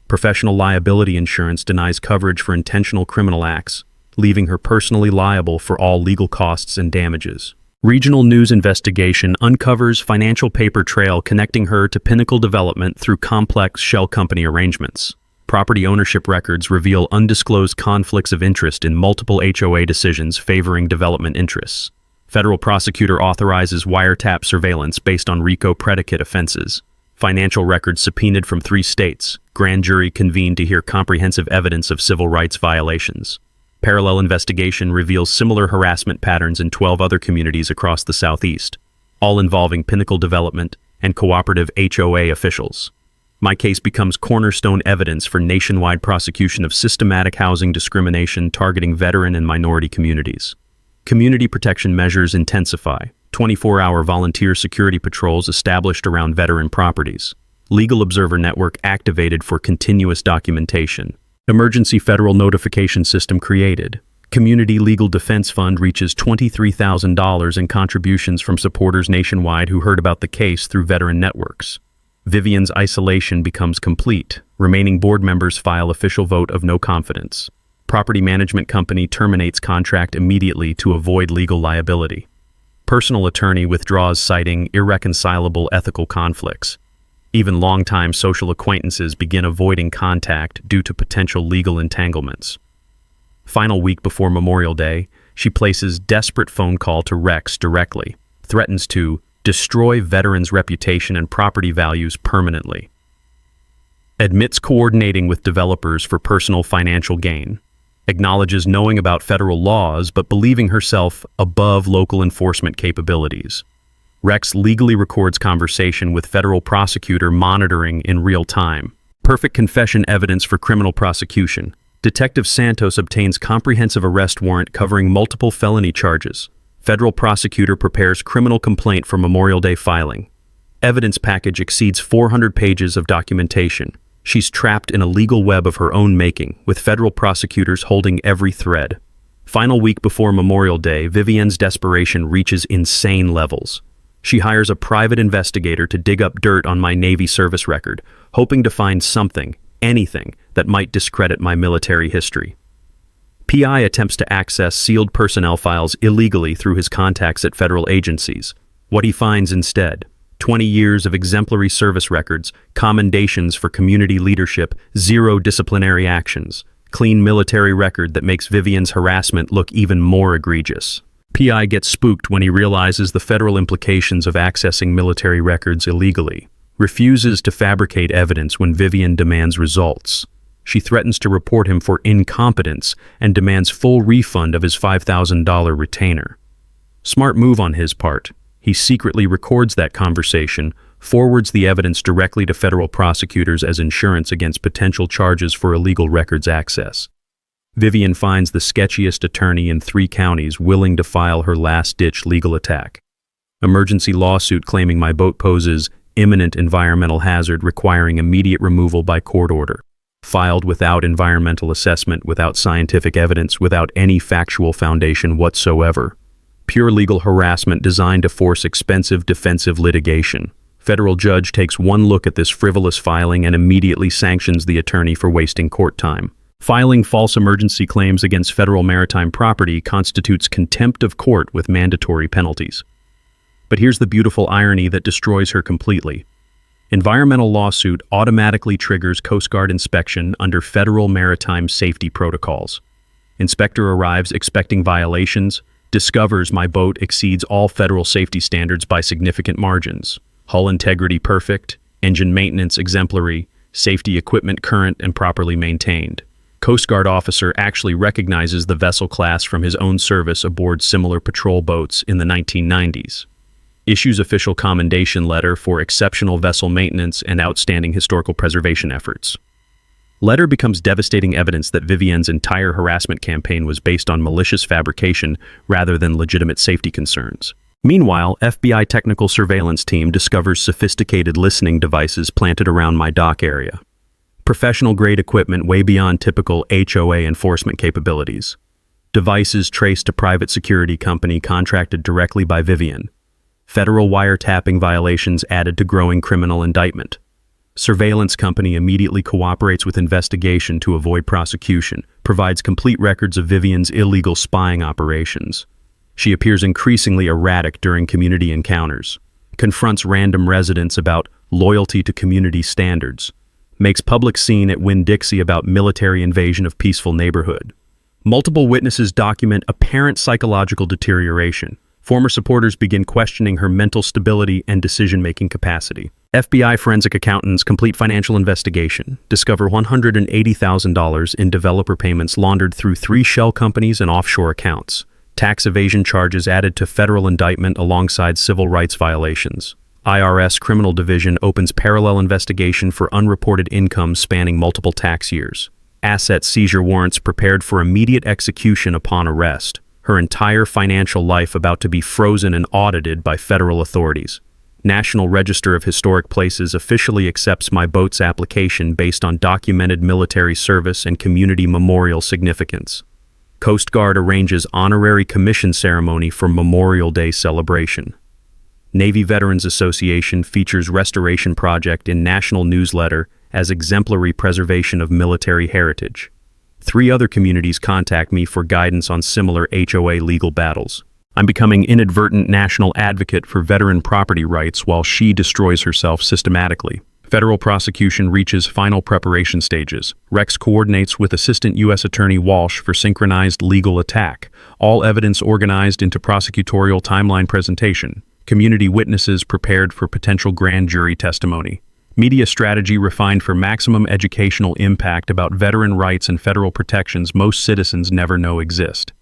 Professional liability insurance denies coverage for intentional criminal acts, leaving her personally liable for all legal costs and damages. Regional news investigation uncovers financial paper trail connecting her to Pinnacle Development through complex shell company arrangements. Property ownership records reveal undisclosed conflicts of interest in multiple HOA decisions favoring development interests. Federal prosecutor authorizes wiretap surveillance based on RICO predicate offenses. Financial records subpoenaed from 3 states. Grand jury convened to hear comprehensive evidence of civil rights violations. Parallel investigation reveals similar harassment patterns in 12 other communities across the Southeast, all involving Pinnacle Development and cooperative HOA officials. My case becomes cornerstone evidence for nationwide prosecution of systematic housing discrimination targeting veteran and minority communities. Community protection measures intensify. 24-hour volunteer security patrols established around veteran properties. Legal Observer Network activated for continuous documentation. Emergency federal notification system created. Community Legal Defense Fund reaches $23,000 in contributions from supporters nationwide who heard about the case through veteran networks. Vivian's isolation becomes complete. Remaining board members file official vote of no confidence. Property management company terminates contract immediately to avoid legal liability. Personal attorney withdraws citing irreconcilable ethical conflicts. Even longtime social acquaintances begin avoiding contact due to potential legal entanglements. Final week before Memorial Day, she places desperate phone call to Rex directly, threatens to destroy veterans' reputation and property values permanently. Admits coordinating with developers for personal financial gain. Acknowledges knowing about federal laws but believing herself above local enforcement capabilities. Rex legally records conversation with federal prosecutor monitoring in real time. Perfect confession evidence for criminal prosecution. Detective Santos obtains comprehensive arrest warrant covering multiple felony charges. Federal prosecutor prepares criminal complaint for Memorial Day filing. Evidence package exceeds 400 pages of documentation. She's trapped in a legal web of her own making, with federal prosecutors holding every thread. Final week before Memorial Day, Vivienne's desperation reaches insane levels. She hires a private investigator to dig up dirt on my Navy service record, hoping to find something, anything, that might discredit my military history. PI attempts to access sealed personnel files illegally through his contacts at federal agencies. What he finds instead: 20 years of exemplary service records, commendations for community leadership, 0 disciplinary actions, clean military record that makes Vivienne's harassment look even more egregious. PI gets spooked when he realizes the federal implications of accessing military records illegally. Refuses to fabricate evidence when Vivienne demands results. She threatens to report him for incompetence and demands full refund of his $5,000 retainer. Smart move on his part. He secretly records that conversation, forwards the evidence directly to federal prosecutors as insurance against potential charges for illegal records access. Vivienne finds the sketchiest attorney in 3 counties willing to file her last-ditch legal attack. Emergency lawsuit claiming my boat poses imminent environmental hazard requiring immediate removal by court order. Filed without environmental assessment, without scientific evidence, without any factual foundation whatsoever. Pure legal harassment designed to force expensive defensive litigation. Federal judge takes one look at this frivolous filing and immediately sanctions the attorney for wasting court time. Filing false emergency claims against federal maritime property constitutes contempt of court with mandatory penalties. But here's the beautiful irony that destroys her completely. Environmental lawsuit automatically triggers Coast Guard inspection under federal maritime safety protocols. Inspector arrives expecting violations, discovers my boat exceeds all federal safety standards by significant margins. Hull integrity perfect, engine maintenance exemplary, safety equipment current and properly maintained. Coast Guard officer actually recognizes the vessel class from his own service aboard similar patrol boats in the 1990s. Issues official commendation letter for exceptional vessel maintenance and outstanding historical preservation efforts. Letter becomes devastating evidence that Vivienne's entire harassment campaign was based on malicious fabrication rather than legitimate safety concerns. Meanwhile, FBI technical surveillance team discovers sophisticated listening devices planted around my dock area. Professional-grade equipment way beyond typical HOA enforcement capabilities. Devices traced to private security company contracted directly by Vivienne. Federal wiretapping violations added to growing criminal indictment. Surveillance company immediately cooperates with investigation to avoid prosecution, provides complete records of Vivienne's illegal spying operations. She appears increasingly erratic during community encounters, confronts random residents about loyalty to community standards, makes public scene at Winn-Dixie about military invasion of peaceful neighborhood. Multiple witnesses document apparent psychological deterioration. Former supporters begin questioning her mental stability and decision-making capacity. FBI forensic accountants complete financial investigation, discover $180,000 in developer payments laundered through 3 shell companies and offshore accounts. Tax evasion charges added to federal indictment alongside civil rights violations. IRS Criminal Division opens parallel investigation for unreported income spanning multiple tax years. Asset seizure warrants prepared for immediate execution upon arrest. Her entire financial life about to be frozen and audited by federal authorities. National Register of Historic Places officially accepts my boat's application based on documented military service and community memorial significance. Coast Guard arranges honorary commission ceremony for Memorial Day celebration. Navy Veterans Association features restoration project in national newsletter as exemplary preservation of military heritage. 3 other communities contact me for guidance on similar HOA legal battles. I'm becoming inadvertent national advocate for veteran property rights while she destroys herself systematically. Federal prosecution reaches final preparation stages. Rex coordinates with Assistant U.S. Attorney Walsh for synchronized legal attack. All evidence organized into prosecutorial timeline presentation. Community witnesses prepared for potential grand jury testimony. Media strategy refined for maximum educational impact about veteran rights and federal protections most citizens never know exist.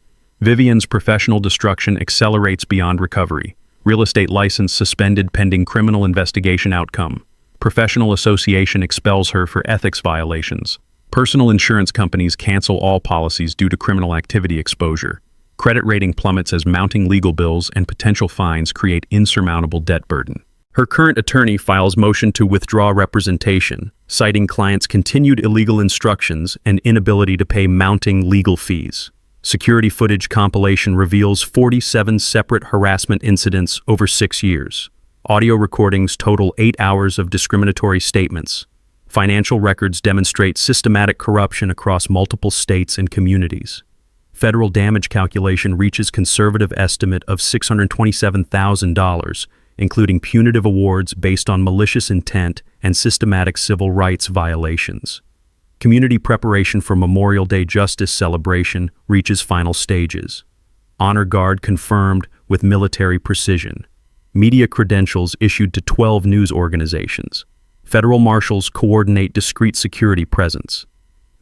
Vivian's professional destruction accelerates beyond recovery. Real estate license suspended pending criminal investigation outcome. Professional association expels her for ethics violations. Personal insurance companies cancel all policies due to criminal activity exposure. Credit rating plummets as mounting legal bills and potential fines create insurmountable debt burden. Her current attorney files motion to withdraw representation, citing client's continued illegal instructions and inability to pay mounting legal fees. Security footage compilation reveals 47 separate harassment incidents over 6 years. Audio recordings total 8 hours of discriminatory statements. Financial records demonstrate systematic corruption across multiple states and communities. Federal damage calculation reaches conservative estimate of $627,000, including punitive awards based on malicious intent and systematic civil rights violations. Community preparation for Memorial Day Justice celebration reaches final stages. Honor Guard confirmed with military precision. Media credentials issued to 12 news organizations. Federal marshals coordinate discreet security presence.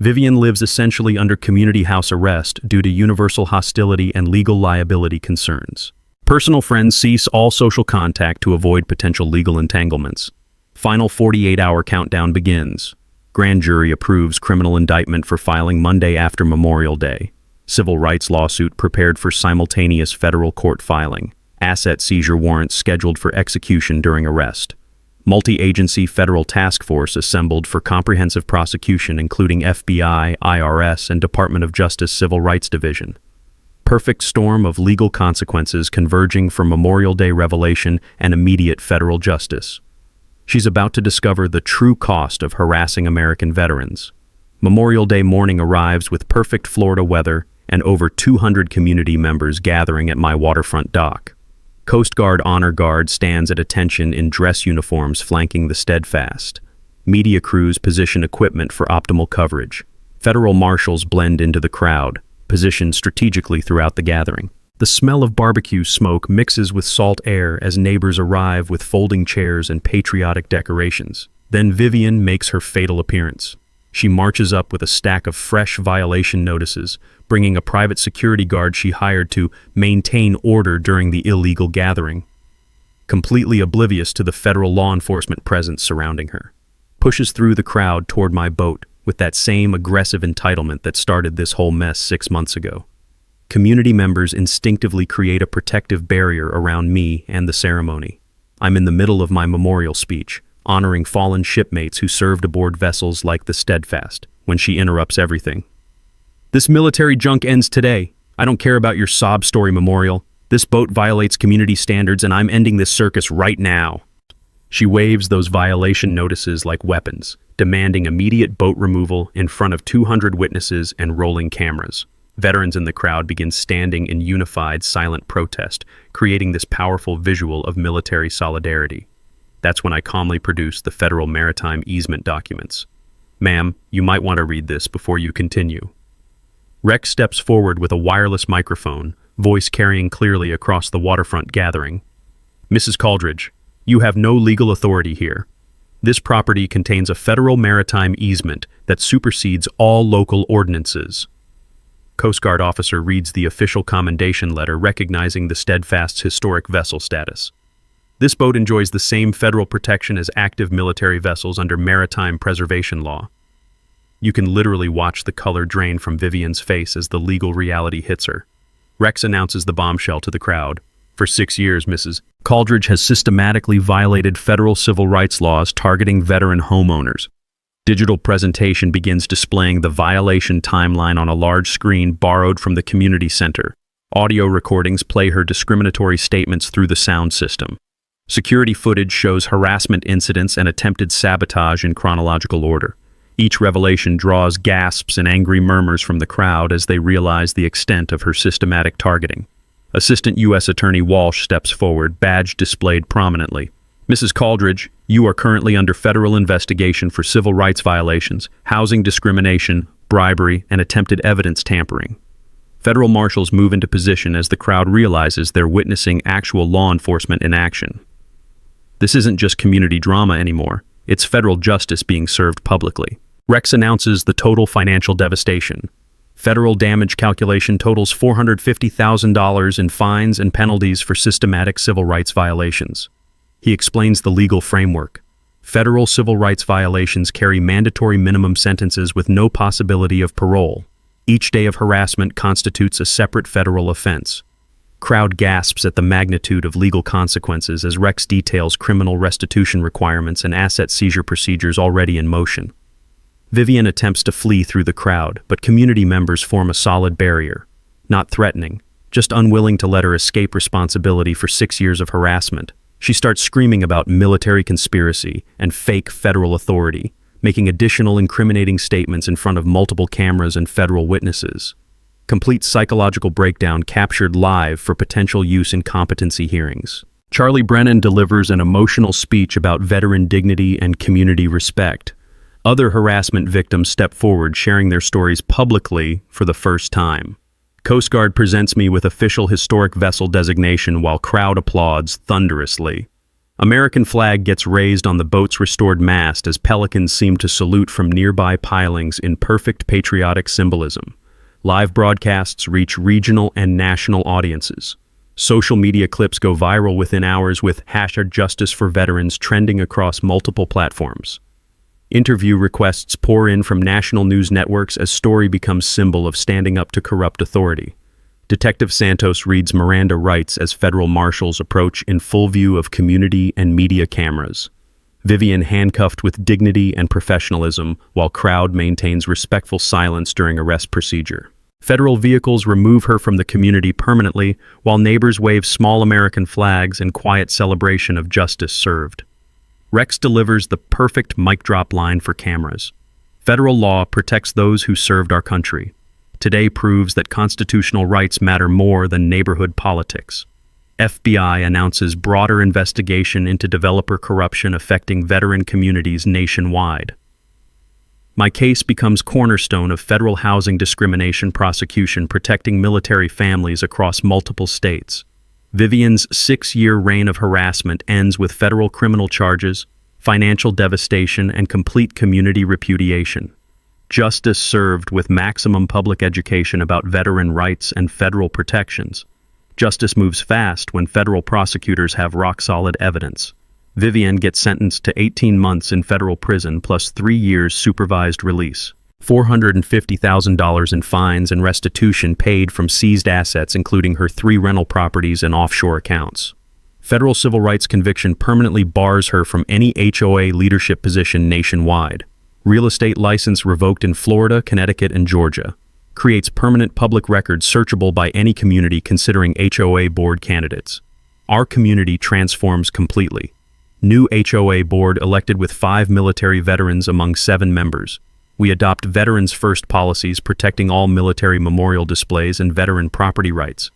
Vivian lives essentially under community house arrest due to universal hostility and legal liability concerns. Personal friends cease all social contact to avoid potential legal entanglements. Final 48-hour countdown begins. Grand jury approves criminal indictment for filing Monday after Memorial Day. Civil rights lawsuit prepared for simultaneous federal court filing. Asset seizure warrant scheduled for execution during arrest. Multi-agency federal task force assembled for comprehensive prosecution including FBI, IRS, and Department of Justice Civil Rights Division. Perfect storm of legal consequences converging for Memorial Day revelation and immediate federal justice. She's about to discover the true cost of harassing American veterans. Memorial Day morning arrives with perfect Florida weather and over 200 community members gathering at my waterfront dock. Coast Guard Honor Guard stands at attention in dress uniforms flanking the steadfast. Media crews position equipment for optimal coverage. Federal marshals blend into the crowd, positioned strategically throughout the gathering. The smell of barbecue smoke mixes with salt air as neighbors arrive with folding chairs and patriotic decorations. Then Vivian makes her fatal appearance. She marches up with a stack of fresh violation notices, bringing a private security guard she hired to maintain order during the illegal gathering. Completely oblivious to the federal law enforcement presence surrounding her. Pushes through the crowd toward my boat with that same aggressive entitlement that started this whole mess 6 months ago. Community members instinctively create a protective barrier around me and the ceremony. I'm in the middle of my memorial speech, honoring fallen shipmates who served aboard vessels like the Steadfast, when she interrupts everything. This military junk ends today. I don't care about your sob story memorial. This boat violates community standards and I'm ending this circus right now. She waves those violation notices like weapons, demanding immediate boat removal in front of 200 witnesses and rolling cameras. Veterans in the crowd begin standing in unified, silent protest, creating this powerful visual of military solidarity. That's when I calmly produce the federal maritime easement documents. Ma'am, you might want to read this before you continue. Rex steps forward with a wireless microphone, voice carrying clearly across the waterfront gathering. Mrs. Caldridge, you have no legal authority here. This property contains a federal maritime easement that supersedes all local ordinances. Coast Guard officer reads the official commendation letter recognizing the Steadfast's historic vessel status. This boat enjoys the same federal protection as active military vessels under maritime preservation law. You can literally watch the color drain from Vivian's face as the legal reality hits her. Rex announces the bombshell to the crowd. For 6 years, Mrs. Caldridge has systematically violated federal civil rights laws targeting veteran homeowners. Digital presentation begins displaying the violation timeline on a large screen borrowed from the community center. Audio recordings play her discriminatory statements through the sound system. Security footage shows harassment incidents and attempted sabotage in chronological order. Each revelation draws gasps and angry murmurs from the crowd as they realize the extent of her systematic targeting. Assistant U.S. Attorney Walsh steps forward, badge displayed prominently. Mrs. Caldridge, you are currently under federal investigation for civil rights violations, housing discrimination, bribery, and attempted evidence tampering. Federal marshals move into position as the crowd realizes they're witnessing actual law enforcement in action. This isn't just community drama anymore. It's federal justice being served publicly. Rex announces the total financial devastation. Federal damage calculation totals $450,000 in fines and penalties for systematic civil rights violations. He explains the legal framework. Federal civil rights violations carry mandatory minimum sentences with no possibility of parole. Each day of harassment constitutes a separate federal offense. Crowd gasps at the magnitude of legal consequences as Rex details criminal restitution requirements and asset seizure procedures already in motion. Vivian attempts to flee through the crowd, but community members form a solid barrier. Not threatening, just unwilling to let her escape responsibility for 6 years of harassment. She starts screaming about military conspiracy and fake federal authority, making additional incriminating statements in front of multiple cameras and federal witnesses. Complete psychological breakdown captured live for potential use in competency hearings. Charlie Brennan delivers an emotional speech about veteran dignity and community respect. Other harassment victims step forward, sharing their stories publicly for the first time. Coast Guard presents me with official historic vessel designation while crowd applauds thunderously. American flag gets raised on the boat's restored mast as pelicans seem to salute from nearby pilings in perfect patriotic symbolism. Live broadcasts reach regional and national audiences. Social media clips go viral within hours with #JusticeForVeterans trending across multiple platforms. Interview requests pour in from national news networks as story becomes symbol of standing up to corrupt authority. Detective Santos reads Miranda rights as federal marshals approach in full view of community and media cameras. Vivian handcuffed with dignity and professionalism while crowd maintains respectful silence during arrest procedure. Federal vehicles remove her from the community permanently while neighbors wave small American flags in quiet celebration of justice served. Rex delivers the perfect mic drop line for cameras. Federal law protects those who served our country. Today proves that constitutional rights matter more than neighborhood politics. FBI announces broader investigation into developer corruption affecting veteran communities nationwide. My case becomes cornerstone of federal housing discrimination prosecution protecting military families across multiple states. Vivian's 6-year reign of harassment ends with federal criminal charges, financial devastation, and complete community repudiation. Justice served with maximum public education about veteran rights and federal protections. Justice moves fast when federal prosecutors have rock-solid evidence. Vivian gets sentenced to 18 months in federal prison plus 3 years supervised release. $450,000 in fines and restitution paid from seized assets including her 3 rental properties and offshore accounts. Federal civil rights conviction permanently bars her from any HOA leadership position nationwide. Real estate license revoked in Florida, Connecticut, and Georgia. Creates permanent public records searchable by any community considering HOA board candidates. Our community transforms completely. New HOA board elected with 5 military veterans among 7 members. We adopt Veterans First policies protecting all military memorial displays and veteran property rights.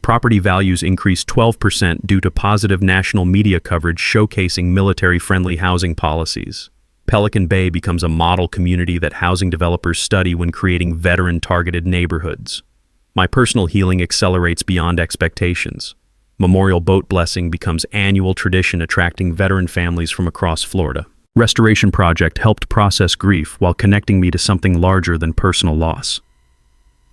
Property values increase 12% due to positive national media coverage showcasing military-friendly housing policies. Pelican Bay becomes a model community that housing developers study when creating veteran-targeted neighborhoods. My personal healing accelerates beyond expectations. Memorial Boat Blessing becomes annual tradition attracting veteran families from across Florida. Restoration Project helped process grief while connecting me to something larger than personal loss.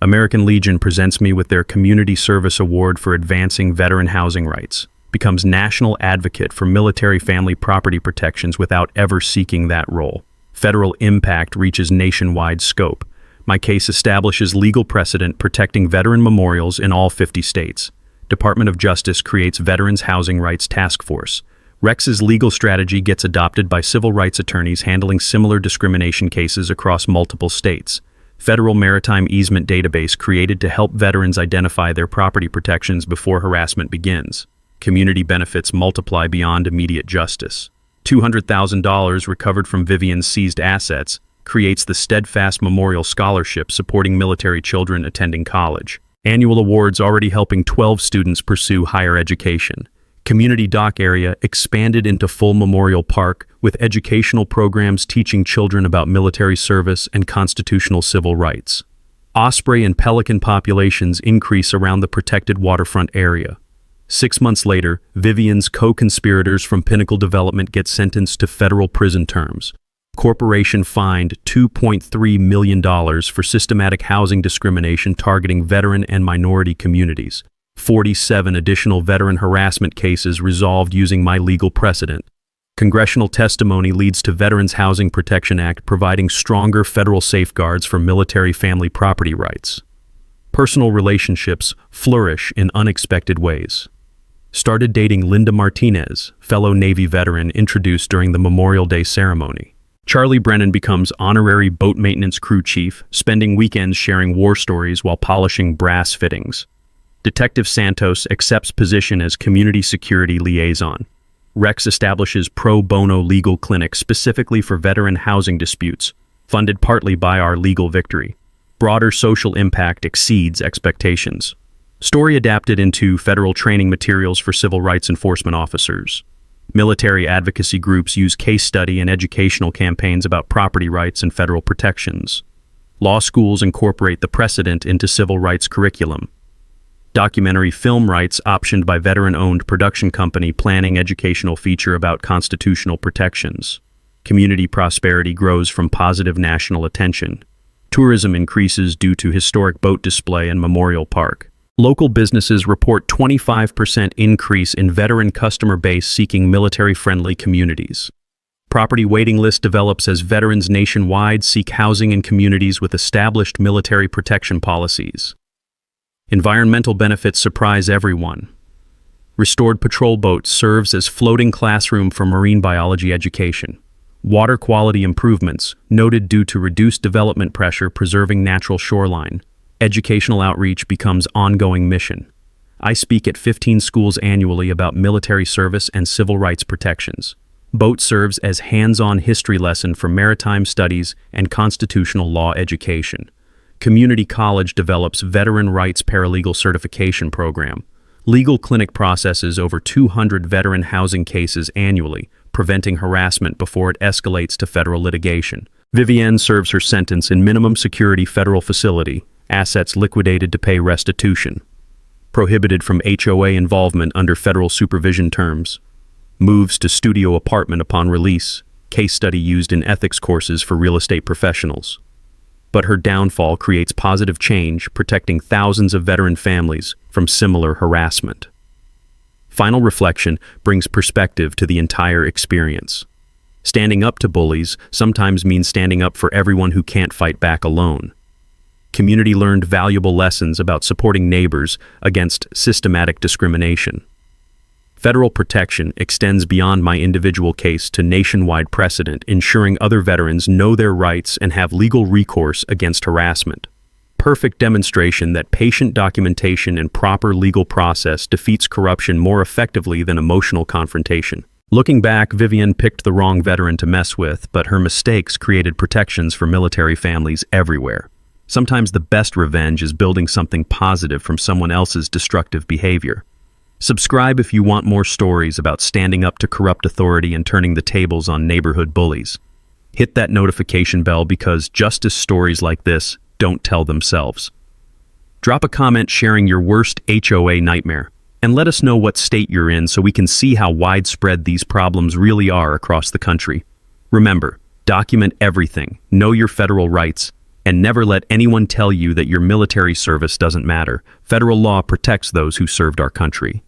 American Legion presents me with their Community Service Award for advancing veteran housing rights, becomes national advocate for military family property protections without ever seeking that role. Federal impact reaches nationwide scope. My case establishes legal precedent protecting veteran memorials in all 50 states. Department of Justice creates Veterans Housing Rights Task Force. Rex's legal strategy gets adopted by civil rights attorneys handling similar discrimination cases across multiple states. Federal Maritime Easement Database created to help veterans identify their property protections before harassment begins. Community benefits multiply beyond immediate justice. $200,000 recovered from Vivian's seized assets creates the Steadfast Memorial Scholarship supporting military children attending college. Annual awards already helping 12 students pursue higher education. Community dock area expanded into full memorial park with educational programs teaching children about military service and constitutional civil rights. Osprey and pelican populations increase around the protected waterfront area. 6 months later, Vivian's co-conspirators from Pinnacle Development get sentenced to federal prison terms. Corporation fined $2.3 million for systematic housing discrimination targeting veteran and minority communities. 47 additional veteran harassment cases resolved using my legal precedent. Congressional testimony leads to Veterans Housing Protection Act providing stronger federal safeguards for military family property rights. Personal relationships flourish in unexpected ways. Started dating Linda Martinez, fellow Navy veteran introduced during the Memorial Day ceremony. Charlie Brennan becomes honorary boat maintenance crew chief, spending weekends sharing war stories while polishing brass fittings. Detective Santos accepts position as community security liaison. Rex establishes pro bono legal clinic specifically for veteran housing disputes, funded partly by our legal victory. Broader social impact exceeds expectations. Story adapted into federal training materials for civil rights enforcement officers. Military advocacy groups use case study and educational campaigns about property rights and federal protections. Law schools incorporate the precedent into civil rights curriculum. Documentary film rights optioned by veteran-owned production company planning educational feature about constitutional protections. Community prosperity grows from positive national attention. Tourism increases due to historic boat display and memorial park. Local businesses report 25% increase in veteran customer base seeking military-friendly communities. Property waiting list develops as veterans nationwide seek housing in communities with established military protection policies. Environmental benefits surprise everyone. Restored patrol boat serves as floating classroom for marine biology education. Water quality improvements, noted due to reduced development pressure preserving natural shoreline. Educational outreach becomes ongoing mission. I speak at 15 schools annually about military service and civil rights protections. Boat serves as hands-on history lesson for maritime studies and constitutional law education. Community college develops veteran rights paralegal certification program. Legal clinic processes over 200 veteran housing cases annually, preventing harassment before it escalates to federal litigation. Vivienne serves her sentence in minimum security federal facility, assets liquidated to pay restitution. Prohibited from HOA involvement under federal supervision terms. Moves to studio apartment upon release, case study used in ethics courses for real estate professionals. But her downfall creates positive change, protecting thousands of veteran families from similar harassment. Final reflection brings perspective to the entire experience. Standing up to bullies sometimes means standing up for everyone who can't fight back alone. Community learned valuable lessons about supporting neighbors against systematic discrimination. Federal protection extends beyond my individual case to nationwide precedent, ensuring other veterans know their rights and have legal recourse against harassment. Perfect demonstration that patient documentation and proper legal process defeats corruption more effectively than emotional confrontation. Looking back, Vivian picked the wrong veteran to mess with, but her mistakes created protections for military families everywhere. Sometimes the best revenge is building something positive from someone else's destructive behavior. Subscribe if you want more stories about standing up to corrupt authority and turning the tables on neighborhood bullies. Hit that notification bell because justice stories like this don't tell themselves. Drop a comment sharing your worst HOA nightmare, and let us know what state you're in so we can see how widespread these problems really are across the country. Remember, document everything, know your federal rights, and never let anyone tell you that your military service doesn't matter. Federal law protects those who served our country.